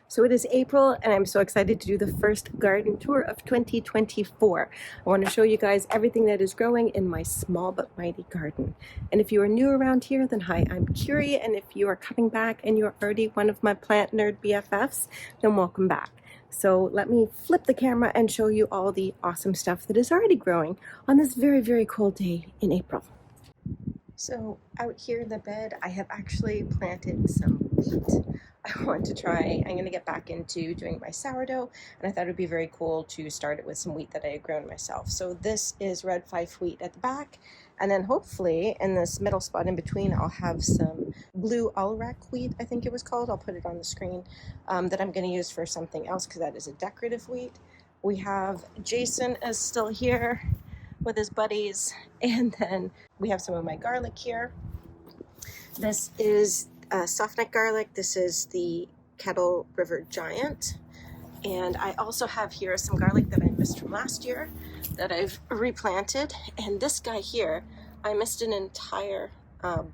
So it is April and I'm so excited to do the first garden tour of 2024. I want to show you guys everything that is growing in my small but mighty garden. And if you are new around here, then hi, I'm Curie. And if you are coming back and you're already one of my plant nerd BFFs, then welcome back. So let me flip the camera and show you all the awesome stuff that is already growing on this very, very cold day in April. So out here in the bed, I have actually planted some wheat. I want to try, I'm going to get back into doing my sourdough, and I thought it would be very cool to start it with some wheat that I had grown myself. So this is red fife wheat at the back, and then hopefully in this middle spot in between, I'll have some blue Alarak wheat, I think it was called. I'll put it on the screen, that I'm going to use for something else because that is a decorative wheat. We have Jason is still here with his buddies, and then we have some of my garlic here. This is softneck garlic. This is the Kettle River Giant, and I also have here some garlic that I missed from last year that I've replanted. And this guy here, I missed an entire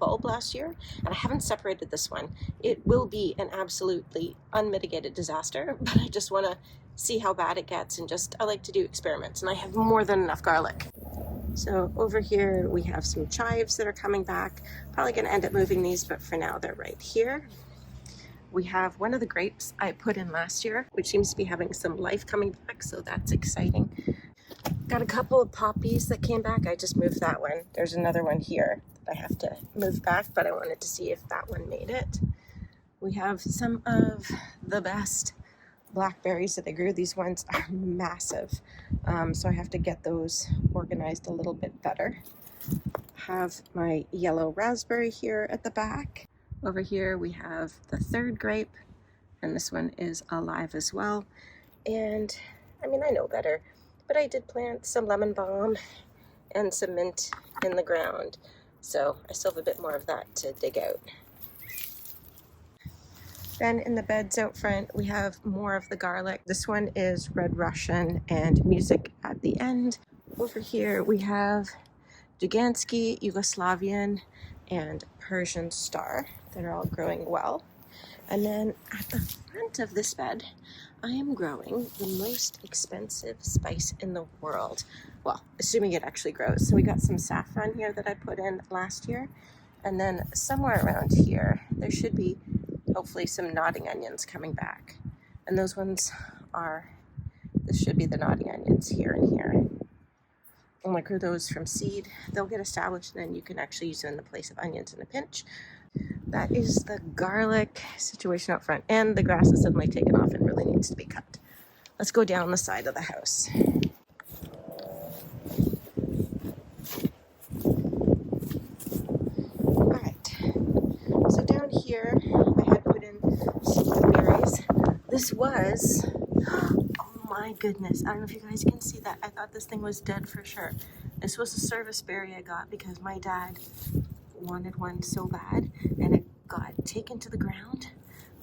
bulb last year, and I haven't separated this one. It will be an absolutely unmitigated disaster, but I just want to see how bad it gets, and I like to do experiments, and I have more than enough garlic. So over here we have some chives that are coming back. Probably going to end up moving these, but for now they're right here. We have one of the grapes I put in last year, which seems to be having some life coming back, so that's exciting. Got a couple of poppies that came back. I just moved that one. There's another one here that I have to move back, but I wanted to see if that one made it. We have some of the best blackberries that I grew. These ones are massive, so I have to get those organized a little bit better. Have my yellow raspberry here at the back. Over here we have the third grape, and this one is alive as well. And I mean, I know better, but I did plant some lemon balm and some mint in the ground, so I still have a bit more of that to dig out. Then in the beds out front, we have more of the garlic. This one is Red Russian and Music at the End. Over here, we have Dugansky, Yugoslavian, and Persian Star that are all growing well. And then at the front of this bed, I am growing the most expensive spice in the world. Well, assuming it actually grows. So we got some saffron here that I put in last year. And then somewhere around here, there should be hopefully some nodding onions coming back. And those ones are, this should be the nodding onions here and here. And I grew those from seed. They'll get established, and then you can actually use them in the place of onions in a pinch. That is the garlic situation up front, and the grass is suddenly taken off and really needs to be cut. Let's go down the side of the house. So down here, I had put in some blueberries. This was, oh my goodness, I don't know if you guys can see that. I thought this thing was dead for sure. This was a service berry I got because my dad wanted one so bad, and it got taken to the ground.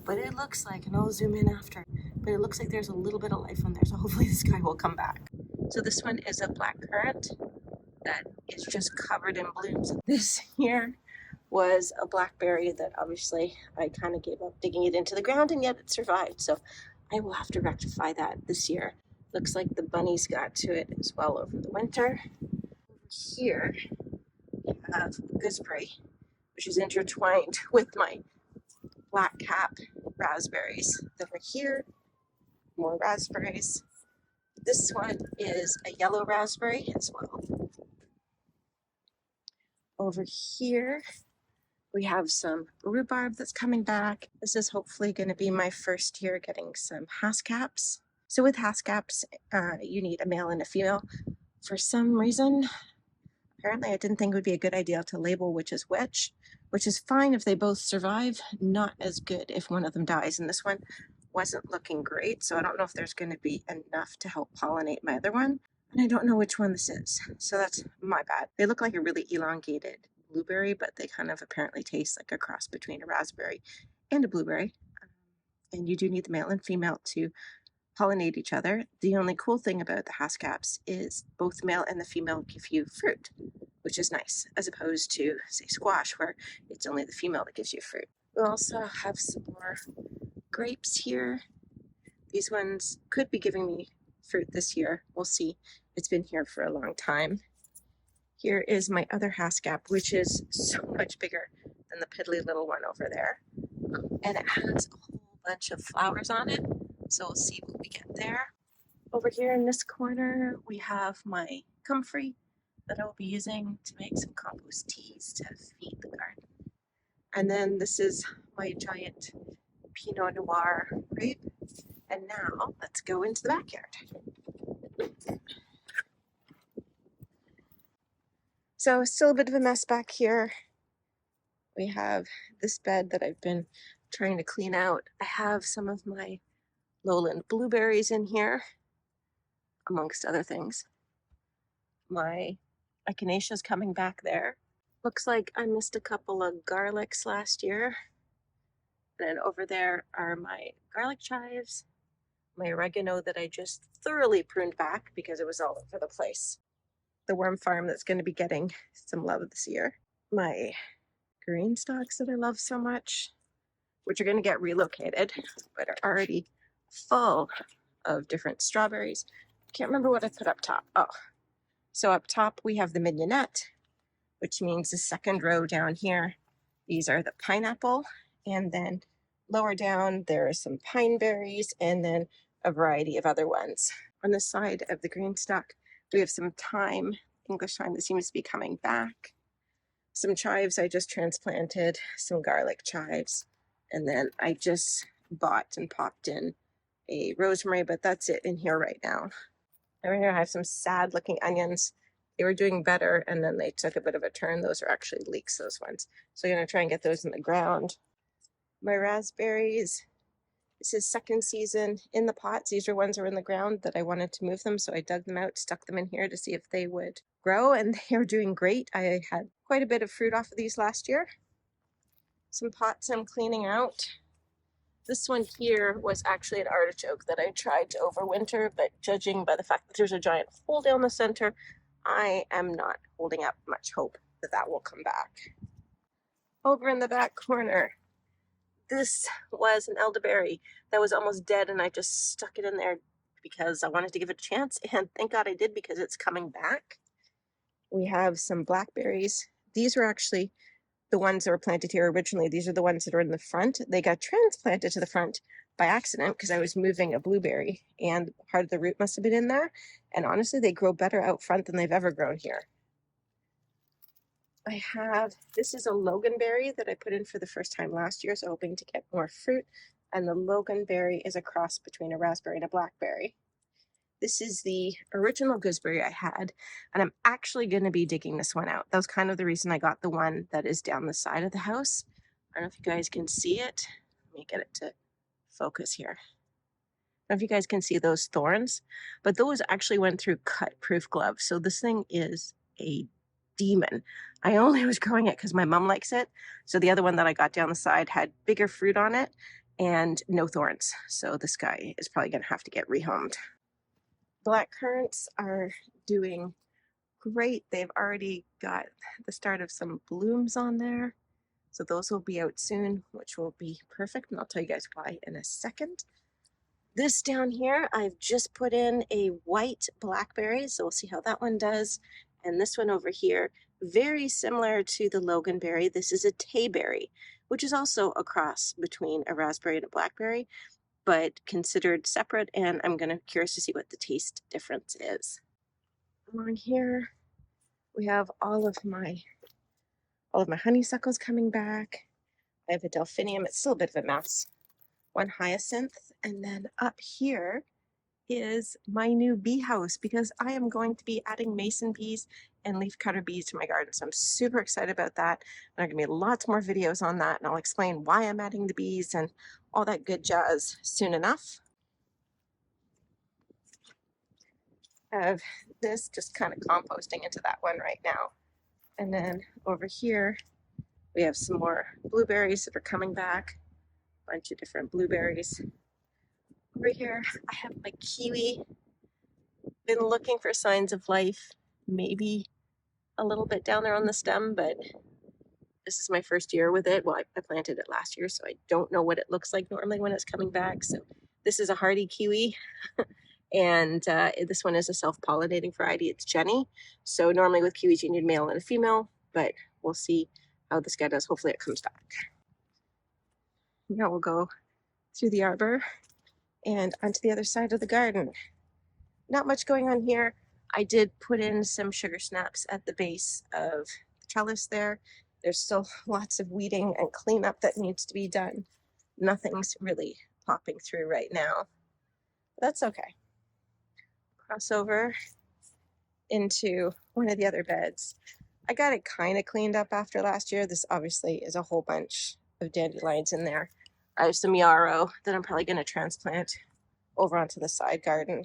But it looks like, and I'll zoom in after, but it looks like there's a little bit of life on there, so hopefully this guy will come back. So this one is a black currant that is just covered in blooms. This here was a blackberry that obviously I kind of gave up digging it into the ground, and yet it survived. So I will have to rectify that this year. Looks like the bunnies got to it as well over the winter. Here we have gooseberry, which is intertwined with my black cap raspberries that are here. More raspberries. This one is a yellow raspberry as well. Over here we have some rhubarb that's coming back. This is hopefully going to be my first year getting some haskaps. So with haskaps, you need a male and a female. For some reason, apparently I didn't think it would be a good idea to label which is fine if they both survive, not as good if one of them dies. And this one wasn't looking great, so I don't know if there's going to be enough to help pollinate my other one. And I don't know which one this is, so that's my bad. They look like a really elongated blueberry, but they kind of apparently taste like a cross between a raspberry and a blueberry. And you do need the male and female to pollinate each other. The only cool thing about the haskaps is both the male and the female give you fruit, which is nice, as opposed to, say, squash, where it's only the female that gives you fruit. We also have some more grapes here. These ones could be giving me fruit this year. We'll see. It's been here for a long time. Here is my other haskap, which is so much bigger than the piddly little one over there. And it has a whole bunch of flowers on it. So we'll see what we get there. Over here in this corner, we have my comfrey that I'll be using to make some compost teas to feed the garden. And then this is my giant Pinot Noir grape. And now let's go into the backyard. So still a bit of a mess back here. We have this bed that I've been trying to clean out. I have some of my lowland blueberries in here, amongst other things. My echinacea's coming back there. Looks like I missed a couple of garlics last year. And then over there are my garlic chives, my oregano that I just thoroughly pruned back because it was all over the place. The worm farm that's going to be getting some love this year. My green stalks that I love so much, which are going to get relocated, but are already full of different strawberries. Can't remember what I put up top. Oh, so up top we have the mignonette, which means the second row down here. These are the pineapple, and then lower down there are some pine berries, and then a variety of other ones. On the side of the green stalk, we have some thyme, English thyme that seems to be coming back. Some chives I just transplanted, some garlic chives, and then I just bought and popped in a rosemary, but that's it in here right now. Over here I have some sad looking onions. They were doing better and then they took a bit of a turn. Those are actually leeks, those ones. So I'm going to try and get those in the ground. My raspberries, this is second season in the pots. These are ones that are in the ground that I wanted to move them, so I dug them out, stuck them in here to see if they would grow, and they are doing great. I had quite a bit of fruit off of these last year. Some pots I'm cleaning out. This one here was actually an artichoke that I tried to overwinter, but judging by the fact that there's a giant hole down the center, I am not holding up much hope that that will come back. Over in the back corner, this was an elderberry that was almost dead, and I just stuck it in there because I wanted to give it a chance, and thank God I did because it's coming back. We have some blackberries. These were actually the ones that were planted here originally. These are the ones that are in the front. They got transplanted to the front by accident because I was moving a blueberry and part of the root must have been in there. And honestly, they grow better out front than they've ever grown here. I have, this is a loganberry that I put in for the first time last year, so hoping to get more fruit. And the loganberry is a cross between a raspberry and a blackberry. This is the original gooseberry I had, and I'm actually going to be digging this one out. That was kind of the reason I got the one that is down the side of the house. I don't know if you guys can see it. Let me get it to focus here. I don't know if you guys can see those thorns, but those actually went through cut-proof gloves. So this thing is a demon. I only was growing it because my mom likes it. So the other one that I got down the side had bigger fruit on it and no thorns. So this guy is probably going to have to get rehomed. Black currants are doing great. They've already got the start of some blooms on there. So those will be out soon, which will be perfect. And I'll tell you guys why in a second. This down here, I've just put in a white blackberry. So we'll see how that one does. And this one over here, very similar to the loganberry. This is a tayberry, which is also a cross between a raspberry and a blackberry, but considered separate, and I'm curious to see what the taste difference is. Along here, we have all of my honeysuckles coming back. I have a delphinium. It's still a bit of a mess. One hyacinth, and then up here is my new bee house because I am going to be adding mason bees and leafcutter bees to my garden. So I'm super excited about that. And there are going to be lots more videos on that, and I'll explain why I'm adding the bees and all that good jazz soon enough. I have this just kind of composting into that one right now. And then over here, we have some more blueberries that are coming back. A bunch of different blueberries. Over here, I have my kiwi. Been looking for signs of life, maybe a little bit down there on the stem, but this is my first year with it. Well, I planted it last year, so I don't know what it looks like normally when it's coming back. So This is a hardy kiwi. And this one is a self-pollinating variety. It's Jenny. So normally with kiwis you need a male and a female, but we'll see how this guy does. Hopefully it comes back. Now we'll go through the arbor and onto the other side of the garden. Not much going on here. I did put in some sugar snaps at the base of the trellis there. There's still lots of weeding and cleanup that needs to be done. Nothing's really popping through right now. That's okay. Cross over into one of the other beds. I got it kind of cleaned up after last year. This obviously is a whole bunch of dandelions in there. I have some yarrow that I'm probably going to transplant over onto the side garden.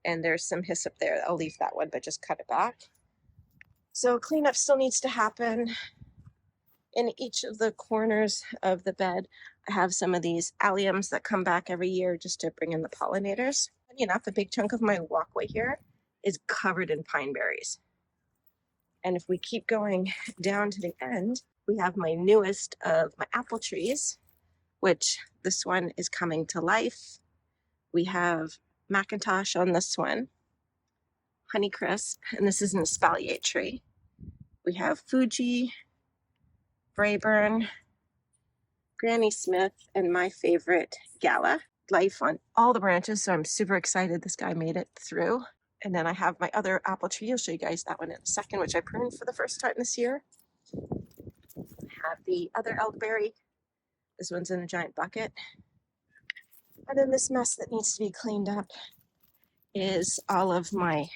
And there's some hyssop there. I'll leave that one, but just cut it back. So cleanup still needs to happen. In each of the corners of the bed, I have some of these alliums that come back every year just to bring in the pollinators. Funny enough, a big chunk of my walkway here is covered in pine berries. And if we keep going down to the end, we have my newest of my apple trees, which this one is coming to life. We have Macintosh on this one, Honeycrisp, and this is an espalier tree. We have Fuji, Braeburn, Granny Smith, and my favorite, Gala. Life on all the branches, so I'm super excited this guy made it through. And then I have my other apple tree. I'll show you guys that one in a second, which I pruned for the first time this year. I have the other elderberry. This one's in a giant bucket. And then this mess that needs to be cleaned up is all of my,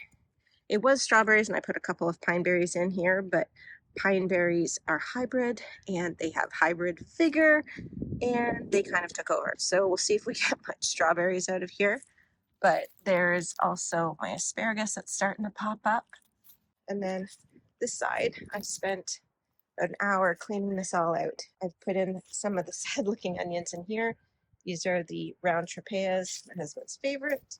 it was strawberries and I put a couple of pine berries in here, but pine berries are hybrid and they have hybrid vigor and they kind of took over. So we'll see if we get much strawberries out of here. But there's also my asparagus that's starting to pop up. And then this side, I spent an hour cleaning this all out. I've put in some of the sad looking onions in here. These are the round trapeas, my husband's favorite.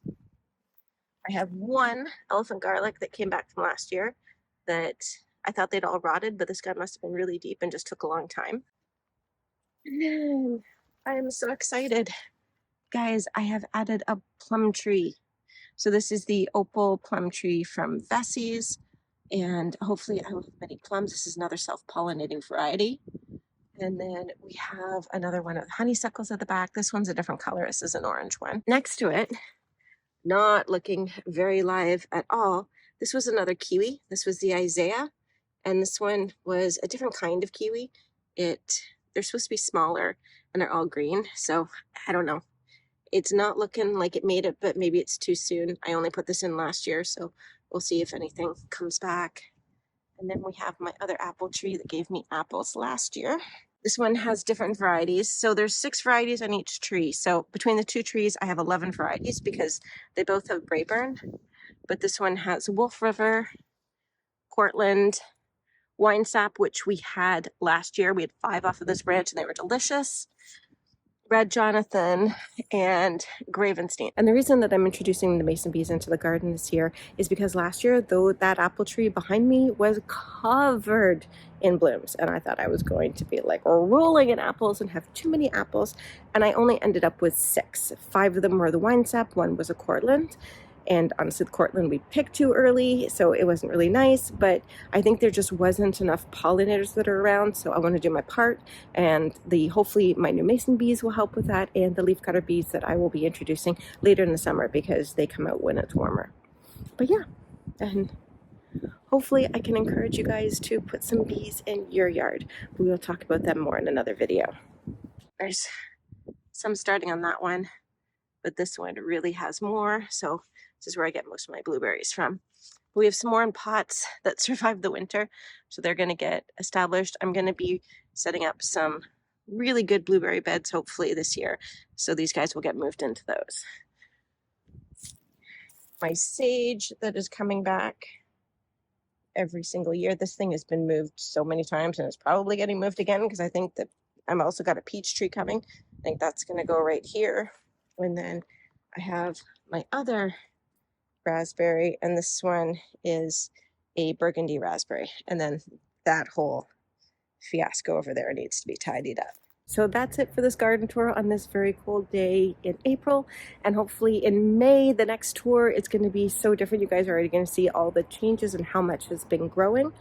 I have one elephant garlic that came back from last year that I thought they'd all rotted, but this guy must have been really deep and just took a long time. And then I'm so excited. Guys, I have added a plum tree. So this is the opal plum tree from Vessie's, and hopefully I will have many plums. This is another self-pollinating variety. And then we have another one of honeysuckles at the back. This one's a different color. This is an orange one. Next to it, not looking very live at all, this was another kiwi. This was the Isaiah, and this one was a different kind of kiwi. They're supposed to be smaller, and they're all green, so I don't know. It's not looking like it made it, but maybe it's too soon. I only put this in last year, so we'll see if anything comes back. And then we have my other apple tree that gave me apples last year. This one has different varieties. So there's 6 varieties on each tree. So between the 2 trees, I have 11 varieties because they both have Braeburn. But this one has Wolf River, Cortland, Winesap, which we had last year. We had 5 off of this branch and they were delicious. Red Jonathan, and Gravenstein. And the reason that I'm introducing the mason bees into the garden this year is because last year, though, that apple tree behind me was covered in blooms, and I thought I was going to be like rolling in apples and have too many apples, and I only ended up with 6. 5 of them were the Winesap, 1 was a Cortland. And honestly, the Cortland we picked too early, so it wasn't really nice, but I think there just wasn't enough pollinators that are around, so I want to do my part, and hopefully my new mason bees will help with that, and the leafcutter bees that I will be introducing later in the summer because they come out when it's warmer. But yeah, and hopefully I can encourage you guys to put some bees in your yard. We will talk about them more in another video. There's some starting on that one, but this one really has more, so this is where I get most of my blueberries from. We have some more in pots that survived the winter, so they're going to get established. I'm going to be setting up some really good blueberry beds hopefully this year, so these guys will get moved into those. My sage that is coming back every single year. This thing has been moved so many times and it's probably getting moved again because I think that I've also got a peach tree coming. I think that's going to go right here. And then I have my other raspberry, and this one is a burgundy raspberry. And then that whole fiasco over there needs to be tidied up. So that's it for this garden tour on this very cold day in April. And hopefully in May, the next tour, it's going to be so different. You guys are already going to see all the changes and how much has been growing.